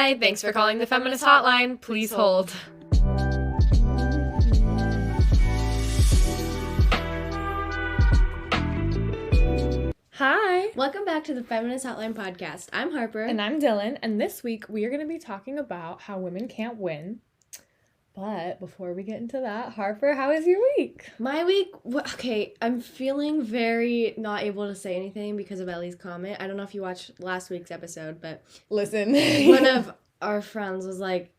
Hi, thanks for calling the Feminist Hotline. Please hold. Hi. Welcome back to the Feminist Hotline podcast. I'm Harper. And I'm Dylan. And this week we are going to be talking about how women can't win. But before we get into that, Harper, how was your week? My week, okay, I'm feeling very not able to say anything because of Ellie's comment. I don't know if you watched last week's episode, but listen, one of our friends was like,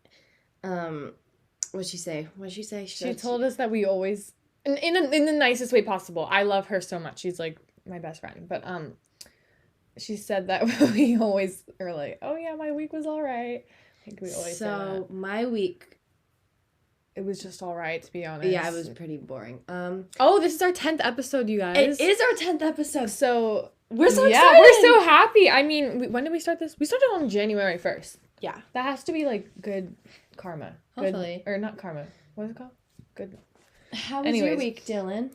what'd she say? She told us that we always, in the nicest way possible. I love her so much. She's like my best friend. But she said that we always are like, oh yeah, my week was all right. I think we always say that. My week, it was just all right, to be honest. Yeah, it was pretty boring. Oh, this is our 10th episode, you guys. It is our 10th episode. So we're so excited. Yeah, we're so happy. I mean, when did we start this? We started on January 1st. Yeah. That has to be like good karma. Hopefully. Or not karma. What is it called? Good. How was your week, Dylan?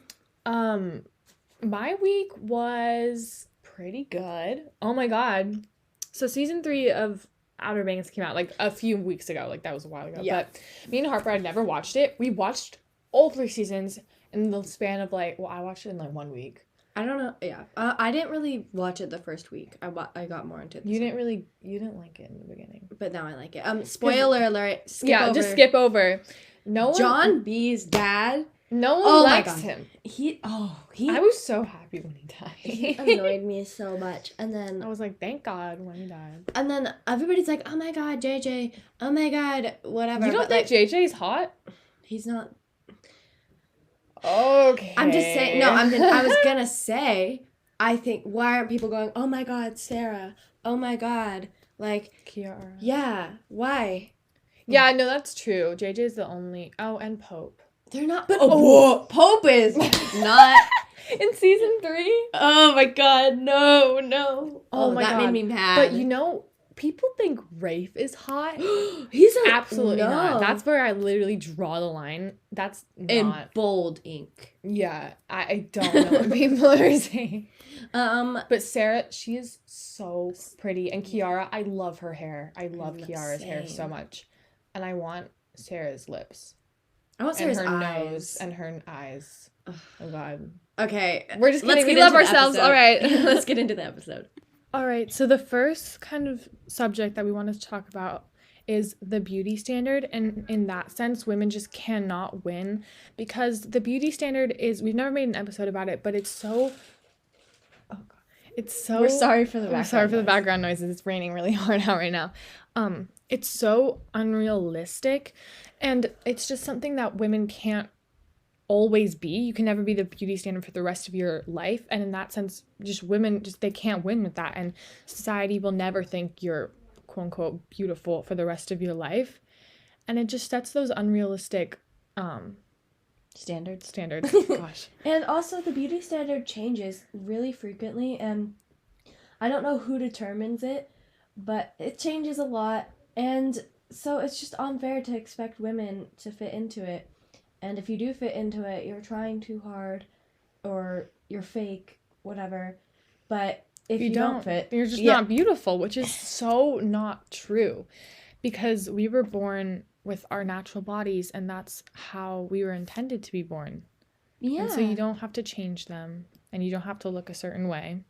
My week was pretty good. Oh my god. So season 3 of Outer Banks came out like a few weeks ago. Like that was a while ago. Yeah. But me and Harper had never watched it. We watched all 3 seasons in the span of I watched it in like 1 week. I don't know. Yeah. I didn't really watch it the first week. I got more into it. You didn't like it in the beginning. But now I like it. Spoiler alert. Just skip over. No one. John B's dad. No one likes him. I was so happy when he died. He annoyed me so much. And then I was like, thank God when he died. And then everybody's like, oh my God, JJ. Oh my God, whatever. You don't think JJ's hot? He's not. Okay. I'm just saying. No, I was gonna say. I think, why aren't people going, oh my God, Sarah. Oh my God, like Kiara. Yeah. Why? Yeah, no, that's true. JJ's the only. Oh, and Pope. They're not. But Pope is not in season 3. Oh my God, no. Oh my God, that made me mad. But people think Rafe is hot. He's absolutely not. That's where I literally draw the line. That's not in bold ink. Yeah, I don't know what people are saying. But Sarah, she is so pretty, and Kiara, I love her hair. I love Kiara's hair so much, and I want Sarah's lips. I want Sarah's nose and her eyes. Oh God. Okay, we're just kidding. We love ourselves. All right, let's get into the episode. All right, so the first kind of subject that we wanted to talk about is the beauty standard, and in that sense, women just cannot win because the beauty standard is, we've never made an episode about it, but it's so, oh God, it's so, we're sorry for the background noise. Sorry for the background noises, it's raining really hard out right now. It's so unrealistic, and it's just something that women can't always be. You can never be the beauty standard for the rest of your life, and in that sense, just women, they can't win with that, and society will never think you're quote unquote beautiful for the rest of your life, and it just sets those unrealistic standards. Gosh. And also the beauty standard changes really frequently, and I don't know who determines it, but it changes a lot, and so it's just unfair to expect women to fit into it. And if you do fit into it, you're trying too hard, or you're fake, whatever. But if you don't fit, you're just not beautiful, which is so not true. Because we were born with our natural bodies, and that's how we were intended to be born. Yeah. And so you don't have to change them, and you don't have to look a certain way.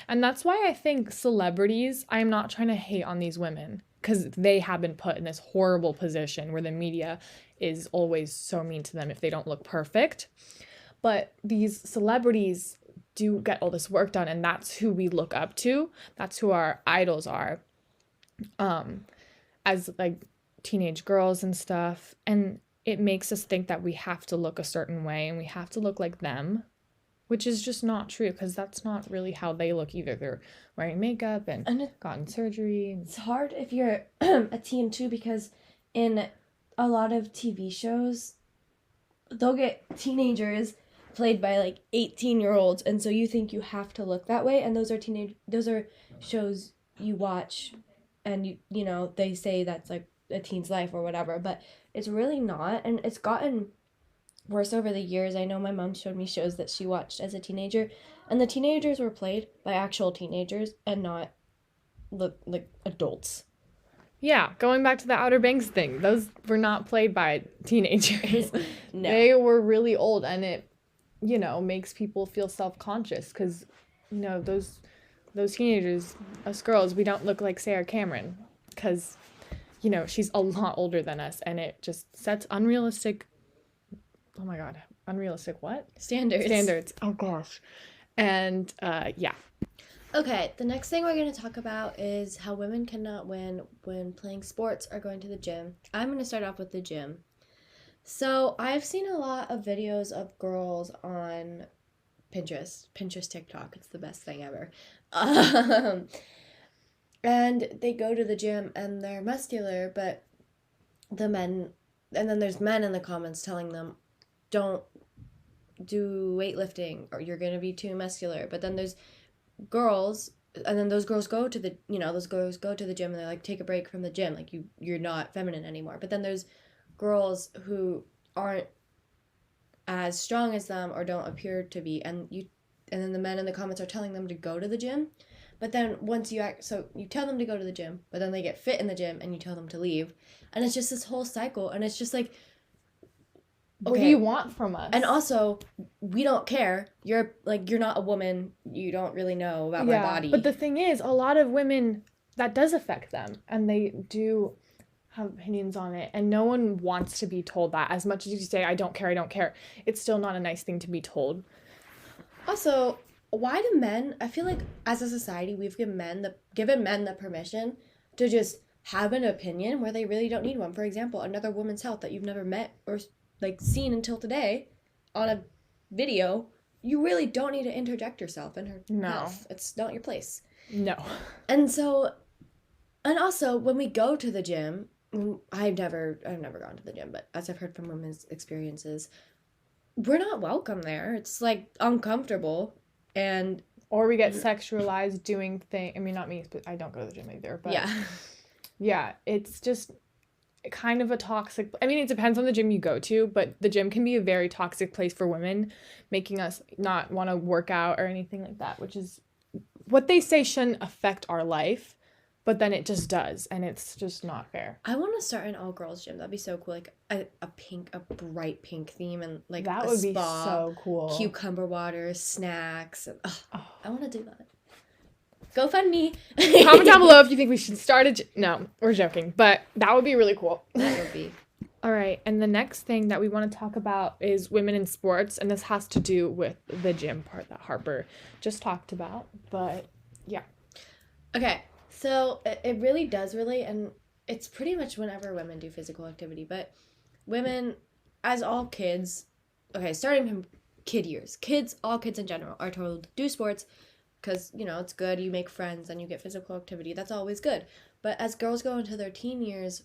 And that's why I think celebrities, I am not trying to hate on these women, because they have been put in this horrible position where the media is always so mean to them if they don't look perfect. But these celebrities do get all this work done, and that's who we look up to. That's who our idols are, as like teenage girls and stuff. And it makes us think that we have to look a certain way and we have to look like them, which is just not true, because that's not really how they look either. They're wearing makeup and gotten surgery. It's hard if you're a teen too, because in a lot of TV shows, they'll get teenagers played by like 18-year-olds, and so you think you have to look that way, and those are shows you watch, and you know they say that's like a teen's life or whatever, but it's really not, and it's gotten worse over the years. I know my mom showed me shows that she watched as a teenager, and the teenagers were played by actual teenagers and not like adults. Yeah, going back to the Outer Banks thing, those were not played by teenagers. No. They were really old, and it, makes people feel self-conscious because, those teenagers, us girls, we don't look like Sarah Cameron because, she's a lot older than us, and it just sets unrealistic, oh my God, unrealistic what? Standards. Oh gosh. And, yeah. Okay, the next thing we're going to talk about is how women cannot win when playing sports or going to the gym. I'm going to start off with the gym. So, I've seen a lot of videos of girls on Pinterest, TikTok. It's the best thing ever. And they go to the gym and they're muscular, but and then there's men in the comments telling them, don't do weightlifting or you're going to be too muscular. But then there's girls, and then those girls go to the gym and they're like, take a break from the gym, like you're not feminine anymore. But then there's girls who aren't as strong as them or don't appear to be, and then the men in the comments are telling them to go to the gym. But then you tell them to go to the gym, but then they get fit in the gym and you tell them to leave, and it's just this whole cycle. And it's just like, okay, what do you want from us? And also, we don't care. You're not a woman. You don't really know about my body. But the thing is, a lot of women, that does affect them. And they do have opinions on it. And no one wants to be told that. As much as you say, I don't care. It's still not a nice thing to be told. Also, why do men, I feel like as a society, we've given men the permission to just have an opinion where they really don't need one. For example, another woman's health that you've never met or seen until today on a video, you really don't need to interject yourself in her health. It's not your place. No. And also when we go to the gym, I've never gone to the gym, but as I've heard from women's experiences, we're not welcome there. It's uncomfortable, or we get sexualized doing things. I mean, not me, but I don't go to the gym either. But yeah, it's just kind of a toxic, I mean, it depends on the gym you go to, but the gym can be a very toxic place for women, making us not want to work out or anything like that, which is what they say shouldn't affect our life, but then it just does, and it's just not fair. I want to start an all-girls gym. That'd be so cool, a bright pink theme, and that would be so cool. Cucumber water, snacks, and I want to do that. Go fund me. Comment down below if you think we should start no, we're joking, but that would be really cool. That would be. All right, and the next thing that we want to talk about is women in sports, and this has to do with the gym part that Harper just talked about, but yeah. Okay, so it really does relate, and it's pretty much whenever women do physical activity, but women, as all kids, starting from kid years, all kids in general are told to do sports, because, it's good, you make friends, and you get physical activity. That's always good. But as girls go into their teen years,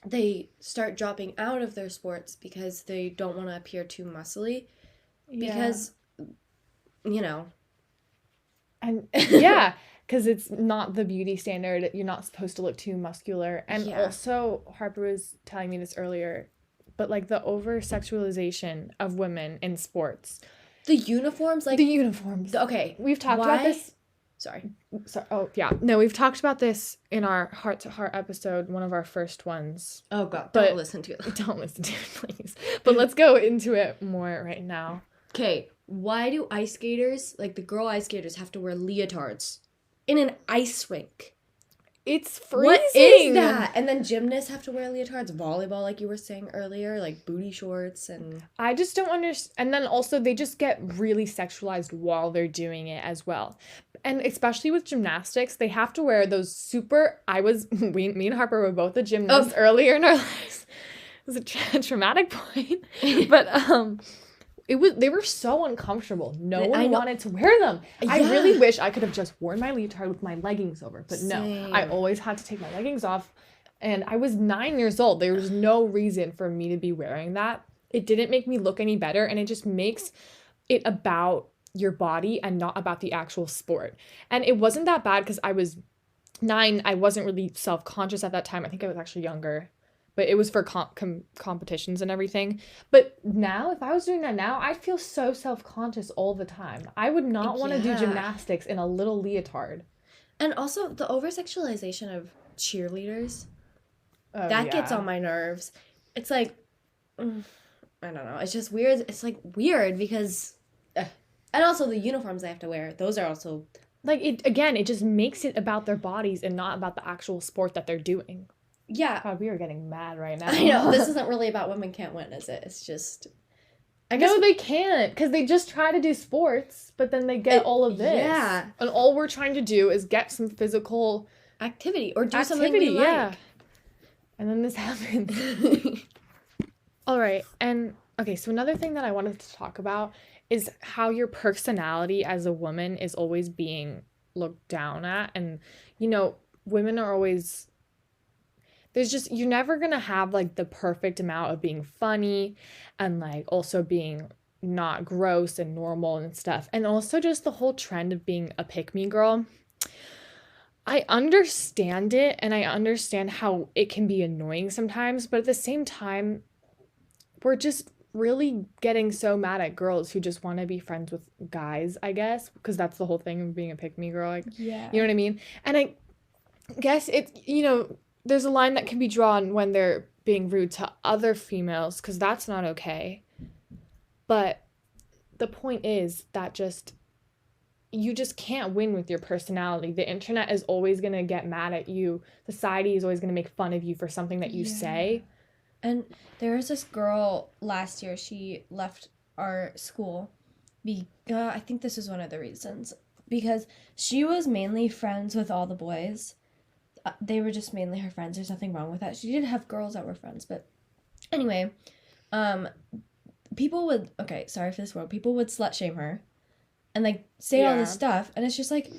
they start dropping out of their sports because they don't want to appear too muscly. Yeah. Because, And, yeah, because it's not the beauty standard. You're not supposed to look too muscular. And also, Harper was telling me this earlier, but, the over-sexualization of women in sports. The uniforms, The uniforms. Okay. We've talked about this. Sorry. Oh, yeah. No, we've talked about this in our heart-to-heart episode, one of our first ones. Oh, God. Don't listen to it. Don't listen to it, please. But let's go into it more right now. Okay. Why do ice skaters, the girl ice skaters, have to wear leotards in an ice rink? It's freezing. What is that? And then gymnasts have to wear leotards, volleyball, like you were saying earlier, booty shorts and... I just don't understand. And then also they just get really sexualized while they're doing it as well. And especially with gymnastics, they have to wear those super... Me and Harper were both a gymnast earlier in our lives. It was a traumatic point. But they were so uncomfortable. No one wanted to wear them. Yeah. I really wish I could have just worn my leotard with my leggings over, but no, I always had to take my leggings off, and I was 9 years old. There was no reason for me to be wearing that. It didn't make me look any better, and it just makes it about your body and not about the actual sport. And it wasn't that bad because I was 9. I wasn't really self-conscious at that time. I think I was actually younger. But it was for competitions and everything. But now, if I was doing that now, I'd feel so self-conscious all the time. I would not want to do gymnastics in a little leotard. And also, the over-sexualization of cheerleaders. Oh, That gets yeah. on my nerves. It's like, I don't know. It's just weird. It's like weird because, and also the uniforms they have to wear. Those are also Like, it just makes it about their bodies and not about the actual sport that they're doing. yeah. God, we are getting mad right now. I know this isn't really about women can't win, is it? It's just, I guess No, they can't, because they just try to do sports, but then they get all of this. Yeah. And all we're trying to do is get some physical activity or do something we like. yeah. And then this happens. All right. And okay, so another thing that I wanted to talk about is how your personality as a woman is always being looked down at. And, women are always, you're never going to have like the perfect amount of being funny and like also being not gross and normal and stuff. And also just the whole trend of being a pick-me girl. I understand it and I understand how it can be annoying sometimes, but at the same time, we're just really getting so mad at girls who just want to be friends with guys, I guess, because that's the whole thing of being a pick-me girl. Like, Yeah. you know what I mean? And I guess it's, there's a line that can be drawn when they're being rude to other females, because that's not okay. But the point is that you just can't win with your personality. The internet is always going to get mad at you. Society is always going to make fun of you for something that you say. And there was this girl last year, she left our school. I think this is one of the reasons. Because she was mainly friends with all the boys. They were just mainly her friends. There's nothing wrong with that. She did have girls that were friends. But anyway, people would, okay, sorry for this word, people would slut shame her. And like say all this stuff. And it's just like,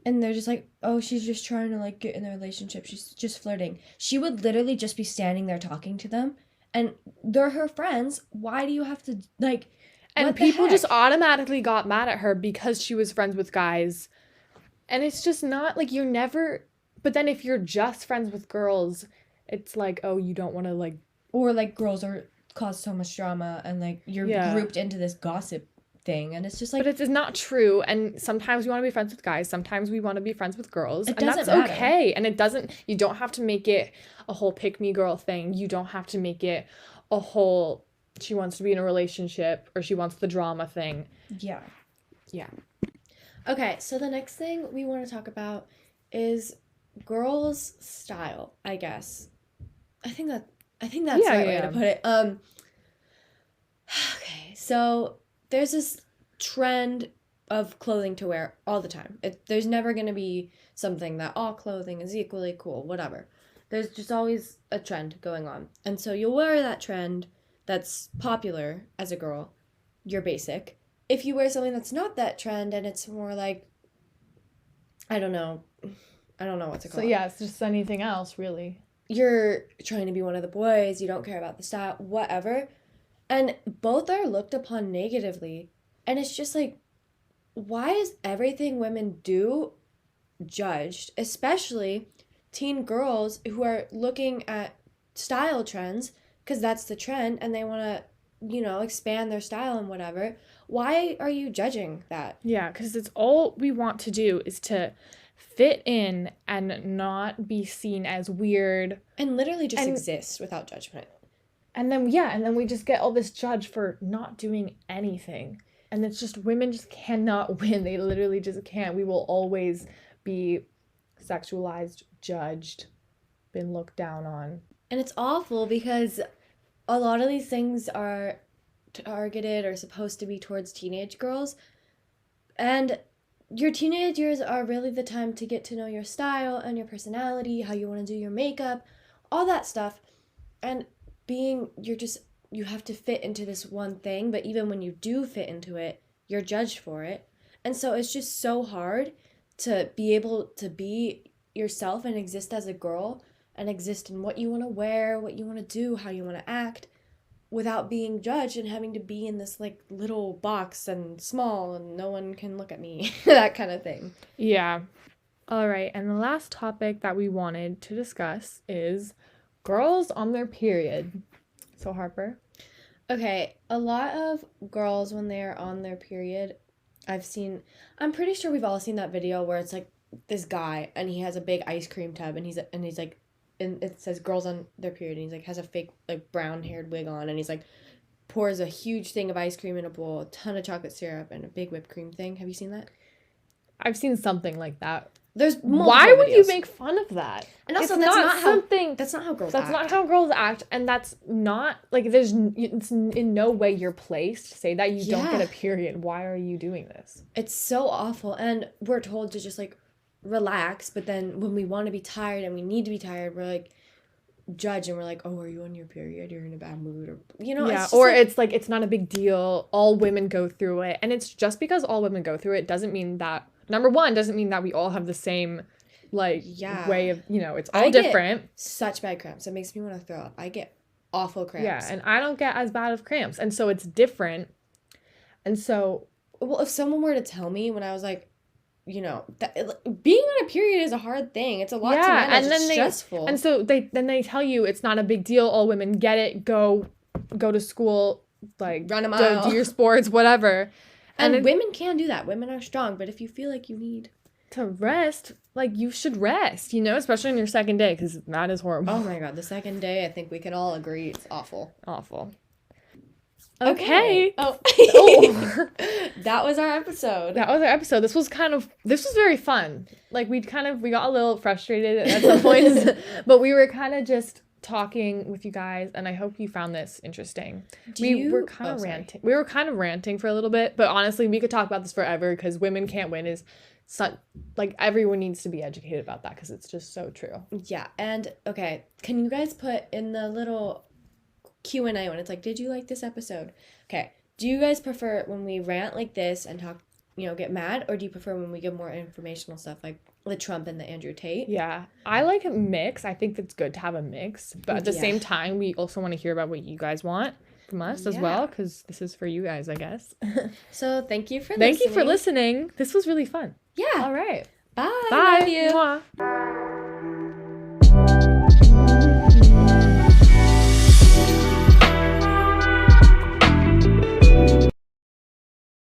and they're just like, oh, she's just trying to like get in a relationship. She's just flirting. She would literally just be standing there talking to them. And they're her friends. Why do you have to like... And people just automatically got mad at her because she was friends with guys. And it's just not like you're never... But then if you're just friends with girls, it's like, oh, you don't want to like... Or like girls cause so much drama and like you're grouped into this gossip thing. And it's just like... But it's not true. And sometimes we want to be friends with guys. Sometimes we want to be friends with girls. And that's matter. Okay. And it doesn't... You don't have to make it a whole pick-me-girl thing. You don't have to make it a whole... She wants to be in a relationship or she wants the drama thing. Yeah. Yeah. Okay, so the next thing we want to talk about is girls' style, I guess. I think that's the right way to put it. Okay, so there's this trend of clothing to wear all the time. There's never going to be something that all clothing is equally cool, whatever. There's just always a trend going on. And so you'll wear that trend that's popular as a girl, you're basic. If you wear something that's not that trend and it's more like, I don't know what to call it. So yeah, it's just anything else, really. You're trying to be one of the boys, you don't care about the style, whatever. And both are looked upon negatively. And it's just like, why is everything women do judged? Especially teen girls who are looking at style trends because that's the trend and they want to, expand their style and whatever. Why are you judging that? Yeah, because it's all we want to do is to fit in and not be seen as weird. And literally just exist without judgment. And then we just get all this judged for not doing anything. And it's just, women just cannot win. They literally just can't. We will always be sexualized, judged, been looked down on. And it's awful because a lot of these things are targeted or supposed to be towards teenage girls. And your teenage years are really the time to get to know your style and your personality, how you want to do your makeup, all that stuff. And you have to fit into this one thing, but even when you do fit into it, you're judged for it. And so it's just so hard to be able to be yourself and exist as a girl and exist in what you want to wear, what you want to do, how you want to act, without being judged and having to be in this like little box and small and no one can look at me, that kind of thing. Yeah. All right. And the last topic that we wanted to discuss is girls on their period. So Harper. Okay. A lot of girls when they're on their period, I'm pretty sure we've all seen that video where it's like this guy, and he has a big ice cream tub, and he's like, and it says girls on their period, and he's like has a fake like brown haired wig on, and he's like pours a huge thing of ice cream in a bowl, a ton of chocolate syrup, and a big whipped cream thing. Have you seen that? I've seen something like that. There's Why would you videos. make fun of that? And also, It's that's not not how something. that's not how girls That's act. not how girls act, and that's not like it's in no way your place to say that you don't get Yeah. a period. Why are you doing this? It's so awful, and we're told to just like relax, but then when we want to be tired and we need to be tired, we're like judge, and we're like, oh, are you on your period? You're in a bad mood, or Yeah, it's just or like, it's like it's not a big deal. All women go through it, and it's just because all women go through it doesn't mean that number one doesn't mean that we all have the same like Yeah. way of it's all I get different. such bad cramps. It makes me want to throw up. I get awful cramps. Yeah, and I don't get as bad of cramps, and so it's different. And so Well, if someone were to tell me when I was like, that being on a period is a hard thing. It's a lot to manage. and then it's stressful. and so they tell you it's not a big deal. All women get it. Go to school, like Run a mile. do your sports, whatever. and women can do that. Women are strong, but if you feel like you need To rest, like you should rest, especially on your second day, because that is horrible. Oh my god, the second day, I think we can all agree it's awful. Awful. Okay. Oh. That was our episode. That was our episode. This was very fun. Like we got a little frustrated at some points, but we were kind of just talking with you guys, and I hope you found this interesting. We were kind of ranting. We were kind of ranting for a little bit, but honestly, we could talk about this forever because women can't win is like everyone needs to be educated about that because it's just so true. Yeah, and okay, can you guys put in the little Q&A when it's like, did you like this episode? Okay, do you guys prefer when we rant like this and talk, get mad, or do you prefer when we give more informational stuff like the Trump and the Andrew Tate? Yeah, I like a mix. I think it's good to have a mix, but at the same time, we also want to hear about what you guys want from us as well, because this is for you guys, I guess. So thank you for listening. Thank you for listening. This was really fun. Yeah. All right. Bye. Bye. Love you. Mwah.